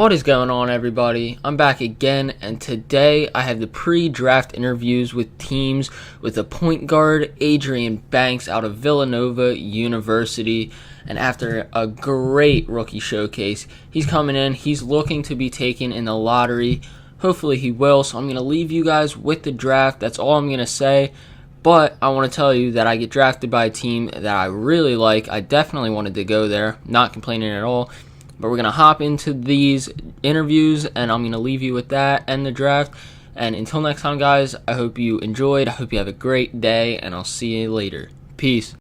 What is going on, everybody? I'm back again, and today I have the pre-draft interviews with teams with the point guard Adrian Banks out of Villanova University. And after a great rookie showcase, he's coming in. He's looking to be taken in the lottery. Hopefully he will, so I'm going to leave you guys with the draft. That's all I'm going to say. But I want to tell you that I get drafted by a team that I really like. I definitely wanted to go there. Not complaining at all. But we're going to hop into these interviews, and I'm going to leave you with that and the draft. And until next time, guys, I hope you enjoyed. I hope you have a great day, and I'll see you later. Peace.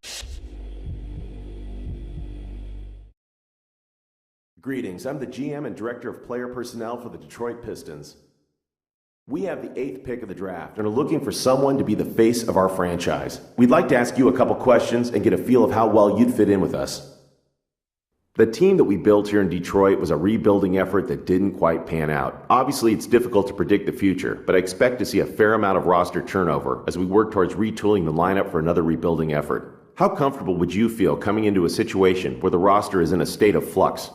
Greetings. I'm the GM and Director of Player Personnel for the Detroit Pistons. We have the 8th pick of the draft and are looking for someone to be the face of our franchise. We'd like to ask you a couple questions and get a feel of how well you'd fit in with us. The team that we built here in Detroit was a rebuilding effort that didn't quite pan out. Obviously, it's difficult to predict the future, but I expect to see a fair amount of roster turnover as we work towards retooling the lineup for another rebuilding effort. How comfortable would you feel coming into a situation where the roster is in a state of flux?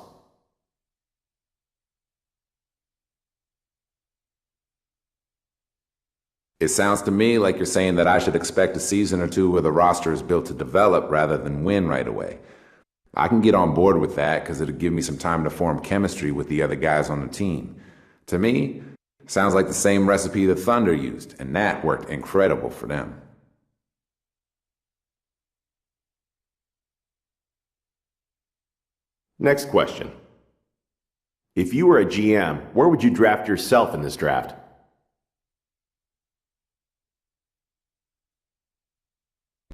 It sounds to me like you're saying that I should expect a season or two where the roster is built to develop rather than win right away. I can get on board with that because it'll give me some time to form chemistry with the other guys on the team. To me, it sounds like the same recipe the Thunder used, and that worked incredible for them. Next question. If you were a GM, where would you draft yourself in this draft?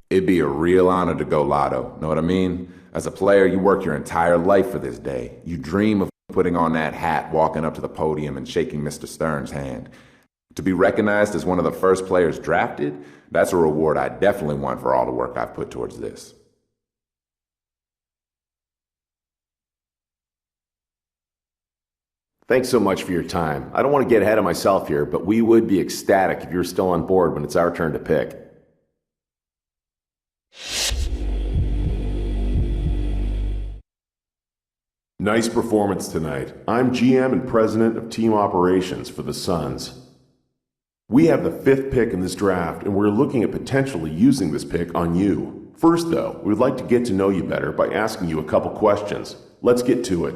It'd be a real honor to go lotto, know what I mean? As a player, you work your entire life for this day. You dream of putting on that hat, walking up to the podium and shaking Mr. Stern's hand. To be recognized as one of the first players drafted, that's a reward I definitely want for all the work I've put towards this. Thanks so much for your time. I don't want to get ahead of myself here, but we would be ecstatic if you're still on board when it's our turn to pick. Nice performance tonight. I'm GM and President of Team Operations for the Suns. We have the 5th pick in this draft, and we're looking at potentially using this pick on you. First, though, we'd like to get to know you better by asking you a couple questions. Let's get to it.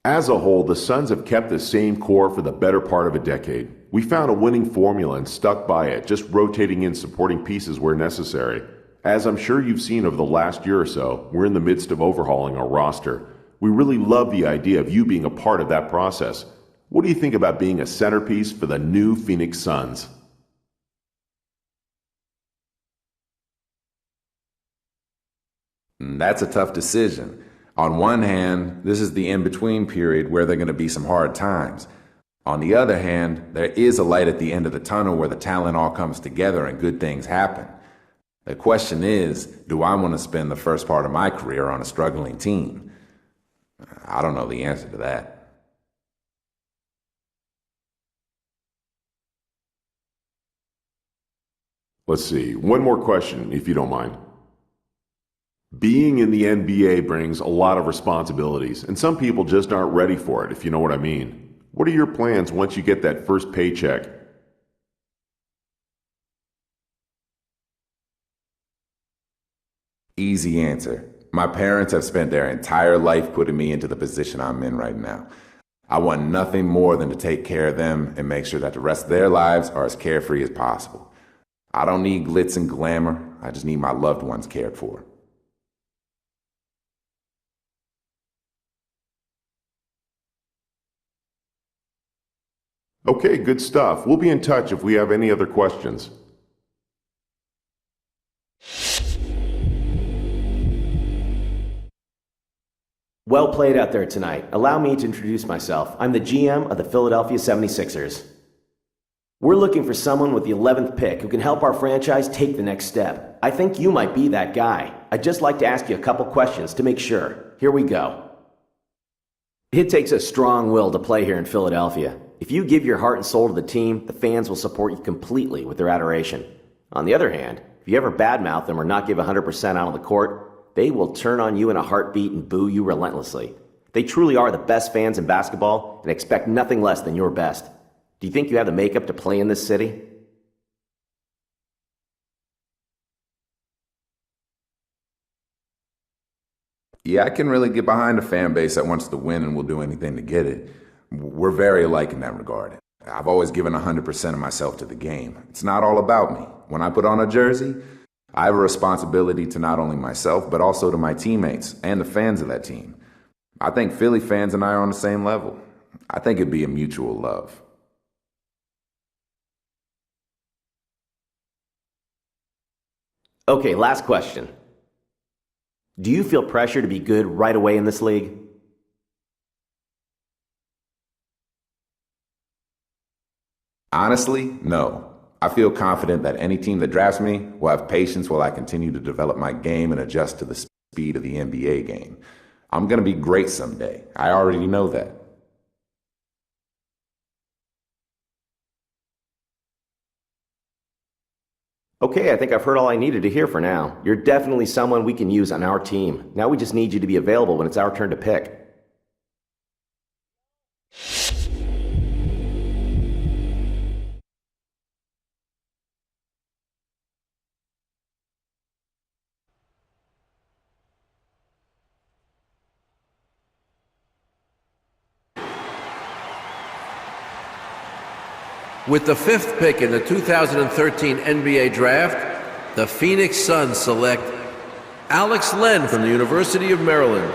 As a whole, the Suns have kept the same core for the better part of a decade. We found a winning formula and stuck by it, just rotating in supporting pieces where necessary. As I'm sure you've seen over the last year or so, we're in the midst of overhauling our roster. We really love the idea of you being a part of that process. What do you think about being a centerpiece for the new Phoenix Suns? That's a tough decision. On one hand, this is the in-between period where there are going to be some hard times. On the other hand, there is a light at the end of the tunnel where the talent all comes together and good things happen. The question is, do I want to spend the first part of my career on a struggling team? I don't know the answer to that. Let's see, one more question, if you don't mind. Being in the NBA brings a lot of responsibilities, and some people just aren't ready for it, if you know what I mean. What are your plans once you get that first paycheck? Easy answer. My parents have spent their entire life putting me into the position I'm in right now. I want nothing more than to take care of them and make sure that the rest of their lives are as carefree as possible. I don't need glitz and glamour. I just need my loved ones cared for. Okay, good stuff. We'll be in touch if we have any other questions. Well played out there tonight. Allow me to introduce myself. I'm the GM of the Philadelphia 76ers. We're looking for someone with the 11th pick who can help our franchise take the next step. I think you might be that guy. I'd just like to ask you a couple questions to make sure. Here we go. It takes a strong will to play here in Philadelphia. If you give your heart and soul to the team, the fans will support you completely with their adoration. On the other hand, if you ever badmouth them or not give 100% out on the court, they will turn on you in a heartbeat and boo you relentlessly. They truly are the best fans in basketball and expect nothing less than your best. Do you think you have the makeup to play in this city? Yeah, I can really get behind a fan base that wants to win and will do anything to get it. We're very alike in that regard. I've always given 100% of myself to the game. It's not all about me. When I put on a jersey, I have a responsibility to not only myself, but also to my teammates and the fans of that team. I think Philly fans and I are on the same level. I think it'd be a mutual love. Okay, last question. Do you feel pressure to be good right away in this league? Honestly, no. I feel confident that any team that drafts me will have patience while I continue to develop my game and adjust to the speed of the NBA game. I'm going to be great someday. I already know that. Okay, I think I've heard all I needed to hear for now. You're definitely someone we can use on our team. Now we just need you to be available when it's our turn to pick. With the 5th pick in the 2013 NBA Draft, the Phoenix Suns select Alex Len from the University of Maryland.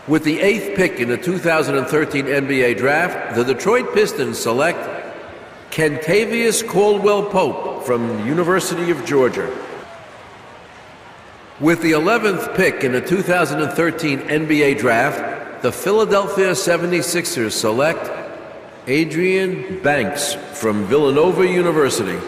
With the 8th pick in the 2013 NBA Draft, the Detroit Pistons select Kentavious Caldwell-Pope from the University of Georgia. With the 11th pick in the 2013 NBA Draft, the Philadelphia 76ers select Adrian Banks from Villanova University.